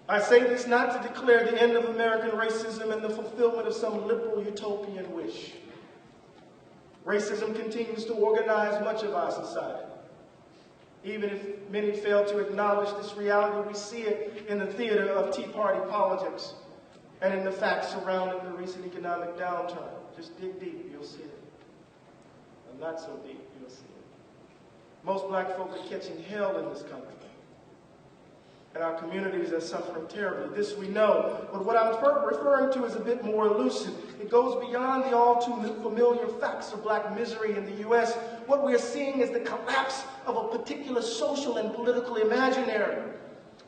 I say this not to declare the end of American racism and the fulfillment of some liberal utopian wish. Racism continues to organize much of our society. Even if many fail to acknowledge this reality, we see it in the theater of Tea Party politics and in the facts surrounding the recent economic downturn. Just dig deep, you'll see it. And not so deep, you'll see it. Most black folk are catching hell in this country. And our communities are suffering terribly. This we know. But what I'm referring to is a bit more elusive. It goes beyond the all too familiar facts of black misery in the U.S. What we're seeing is the collapse of a particular social and political imaginary.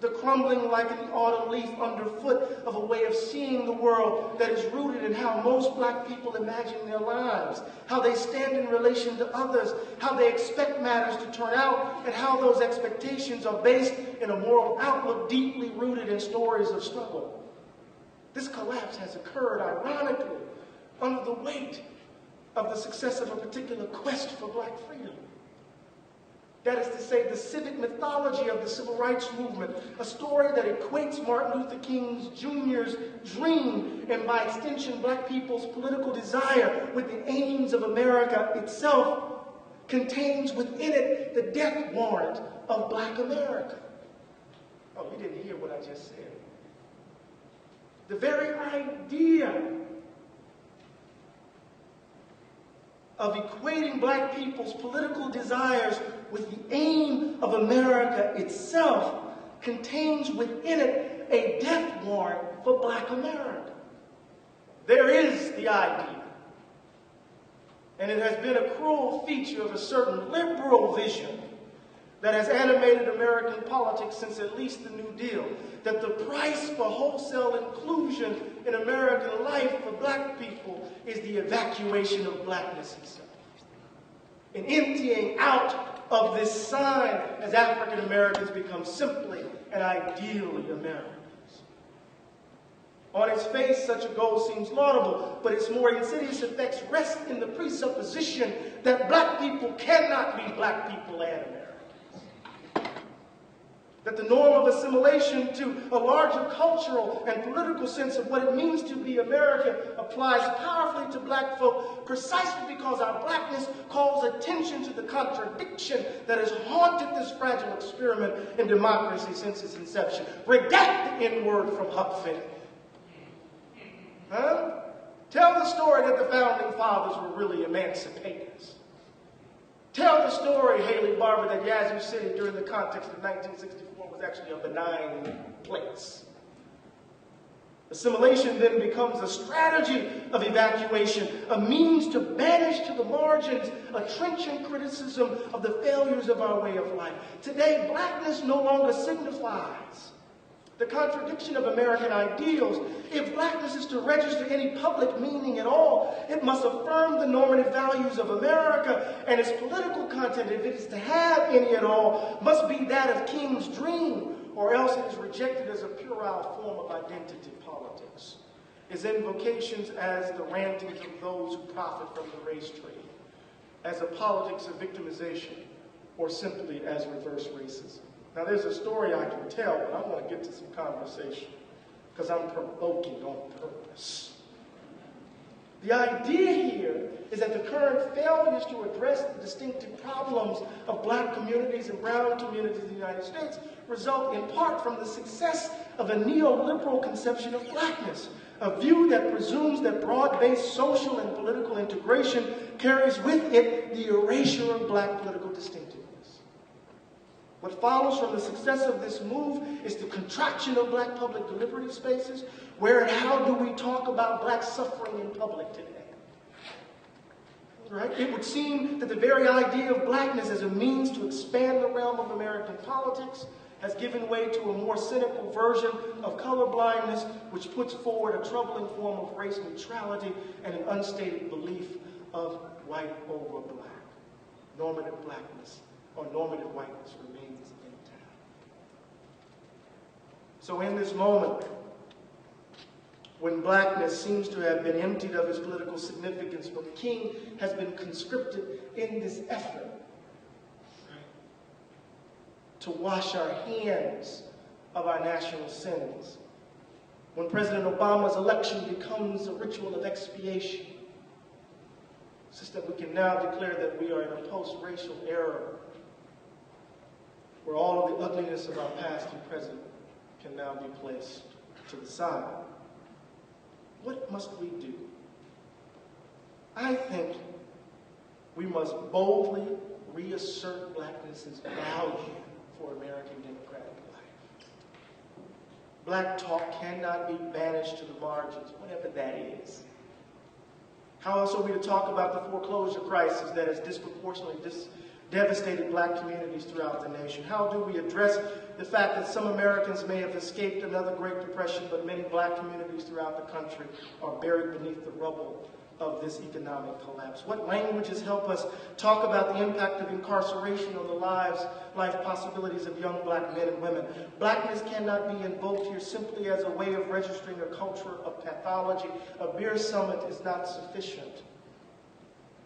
The crumbling like an autumn leaf underfoot of a way of seeing the world that is rooted in how most black people imagine their lives, how they stand in relation to others, how they expect matters to turn out, and how those expectations are based in a moral outlook deeply rooted in stories of struggle. This collapse has occurred, ironically, under the weight of the success of a particular quest for black freedom. That is to say, the civic mythology of the civil rights movement, a story that equates Martin Luther King Jr.'s dream and by extension black people's political desire with the aims of America itself, contains within it the death warrant of black America. Oh, you didn't hear what I just said. The very idea of equating black people's political desires with the aim of America itself contains within it a death warrant for black America. There is the idea, and it has been a cruel feature of a certain liberal vision that has animated American politics since at least the New Deal, that the price for wholesale inclusion in American life for black people is the evacuation of blackness itself. An emptying out of this sign as African Americans become simply and ideally Americans. On its face, such a goal seems laudable, but its more insidious effects rest in the presupposition that black people cannot be black people and Americans. That the norm of assimilation to a larger cultural and political sense of what it means to be American applies powerfully to black folk precisely because our blackness calls attention to the contradiction that has haunted this fragile experiment in democracy since its inception. Redact the N-word from Huck Finn. Huh? Tell the story that the founding fathers were really emancipators. Tell the story, Haley Barbour, that Yazoo City during the context of 1964 was actually a benign place. Assimilation then becomes a strategy of evacuation, a means to banish to the margins a trenchant criticism of the failures of our way of life. Today, blackness no longer signifies the contradiction of American ideals. If blackness is to register any public meaning at all, it must affirm the normative values of America, and its political content, if it is to have any at all, must be that of King's dream, or else it is rejected as a puerile form of identity politics. Its invocations as the rantings of those who profit from the race trade, as a politics of victimization, or simply as reverse racism. Now, there's a story I can tell, but I want to get to some conversation because I'm provoking on purpose. The idea here is that the current failures to address the distinctive problems of black communities and brown communities in the United States result in part from the success of a neoliberal conception of blackness, a view that presumes that broad-based social and political integration carries with it the erasure of black political distinctiveness. What follows from the success of this move is the contraction of black public deliberative spaces. Where and how do we talk about black suffering in public today? Right? It would seem that the very idea of blackness as a means to expand the realm of American politics has given way to a more cynical version of colorblindness, which puts forward a troubling form of race neutrality and an unstated belief of white over black. Normative blackness or normative whiteness remains intact. So in this moment, when blackness seems to have been emptied of its political significance, when King has been conscripted in this effort to wash our hands of our national sins. When President Obama's election becomes a ritual of expiation, Sister, we can now declare that we are in a post-racial era where all of the ugliness of our past and present can now be placed to the side. What must we do? I think we must boldly reassert blackness's value for American democratic life. Black talk cannot be banished to the margins, whatever that is. How else are we to talk about the foreclosure crisis that has disproportionately devastated black communities throughout the nation? How do we address the fact that some Americans may have escaped another Great Depression, but many black communities throughout the country are buried beneath the rubble of this economic collapse? What languages help us talk about the impact of incarceration on the life possibilities of young black men and women? Blackness cannot be invoked here simply as a way of registering a culture of pathology. A beer summit is not sufficient.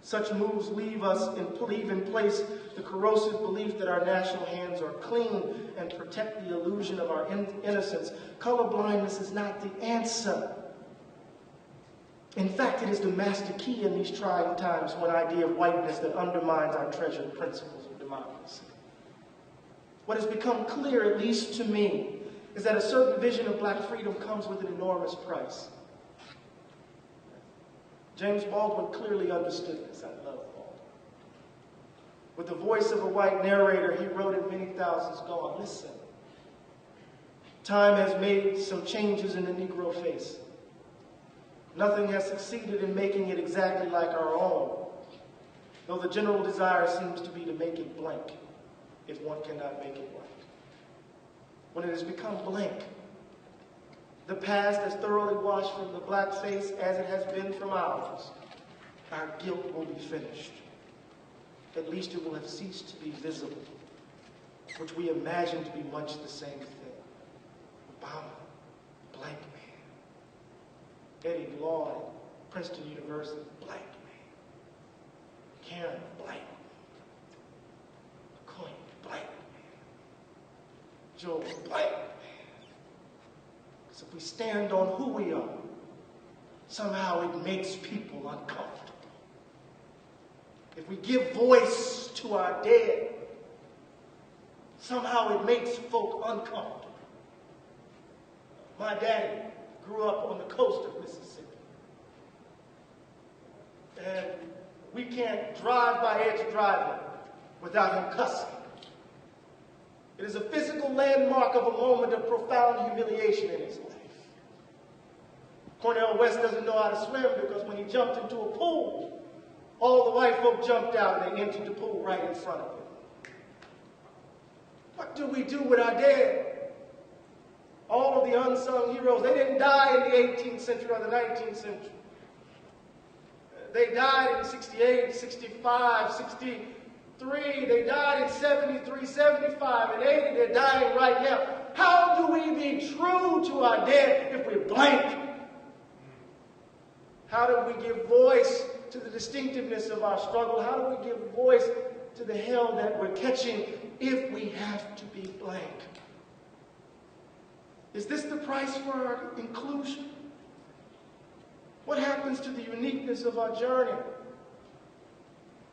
Such moves leave in place the corrosive belief that our national hands are clean and protect the illusion of our innocence. Colorblindness is not the answer. In fact, it is the master key in these trying times, one idea of whiteness that undermines our treasured principles of democracy. What has become clear, at least to me, is that a certain vision of black freedom comes with an enormous price. James Baldwin clearly understood this. I love Baldwin. With the voice of a white narrator, he wrote in Many Thousands Gone, listen, time has made some changes in the Negro face. Nothing has succeeded in making it exactly like our own, though the general desire seems to be to make it blank, if one cannot make it white. When it has become blank, the past as thoroughly washed from the black face as it has been from ours, our guilt will be finished. At least it will have ceased to be visible, which we imagine to be much the same thing. Obama, blank man. Eddie Glaude, Princeton University, black man. Karen, black man. McCoy, black man. Joe, black man. Because if we stand on who we are, somehow it makes people uncomfortable. If we give voice to our dead, somehow it makes folk uncomfortable. My daddy grew up on the coast of Mississippi. And we can't drive by Edge Driving without him cussing. It is a physical landmark of a moment of profound humiliation in his life. Cornel West doesn't know how to swim because when he jumped into a pool, all the white folk jumped out and they emptied the pool right in front of him. What do we do with our dead? All of the unsung heroes, they didn't die in the 18th century or the 19th century. They died in 68, 65, 63. They died in 73, 75, and 80. They're dying right now. How do we be true to our dead if we're blank? How do we give voice to the distinctiveness of our struggle? How do we give voice to the hell that we're catching if we have to be blank? Is this the price for our inclusion? What happens to the uniqueness of our journey?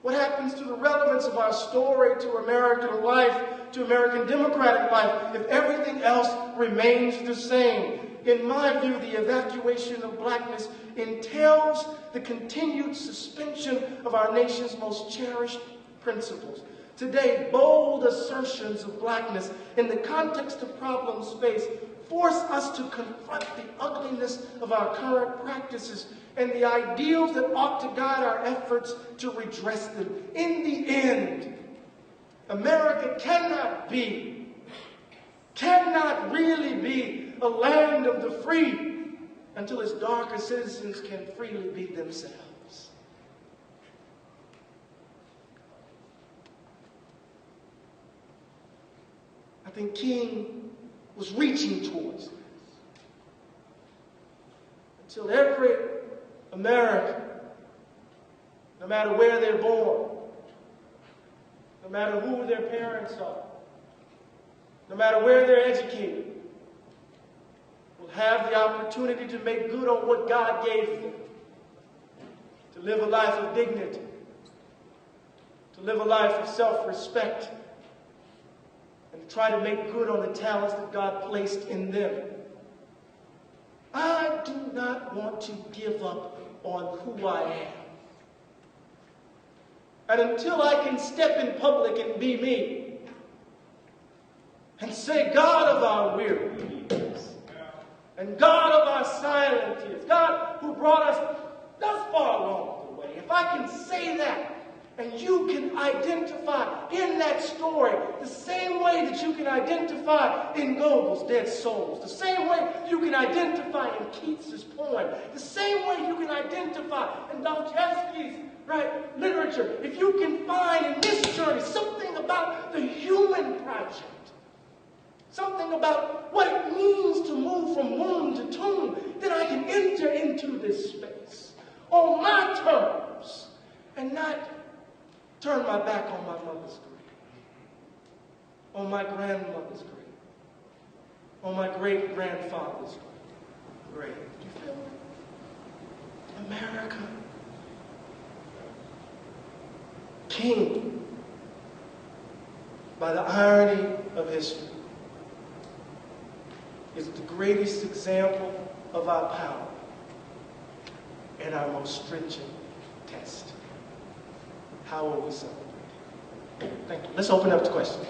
What happens to the relevance of our story to American life, to American democratic life, if everything else remains the same? In my view, the evacuation of blackness entails the continued suspension of our nation's most cherished principles. Today, bold assertions of blackness in the context of problem space force us to confront the ugliness of our current practices and the ideals that ought to guide our efforts to redress them. In the end, America cannot really be a land of the free until its darker citizens can freely be themselves. I think King was reaching towards this. Until every American, no matter where they're born, no matter who their parents are, no matter where they're educated, have the opportunity to make good on what God gave them, to live a life of dignity, to live a life of self-respect, and to try to make good on the talents that God placed in them. I do not want to give up on who I am. And until I can step in public and be me, and say, God of our weary years, and God of our silent tears, God who brought us thus far along the way, if I can say that, and you can identify in that story the same way that you can identify in Goebel's Dead Souls, the same way you can identify in Keats's poem, the same way you can identify in Dostoevsky's literature, if you can find in this journey something about the human project, something about what it means to move from womb to tomb, then I can enter into this space on my terms and not turn my back on my mother's grave, on my grandmother's grave, on my great-grandfather's grave. Do you feel it? America, king, by the irony of history, is the greatest example of our power and our most stringent test. How will we celebrate? Thank you. Let's open up to questions.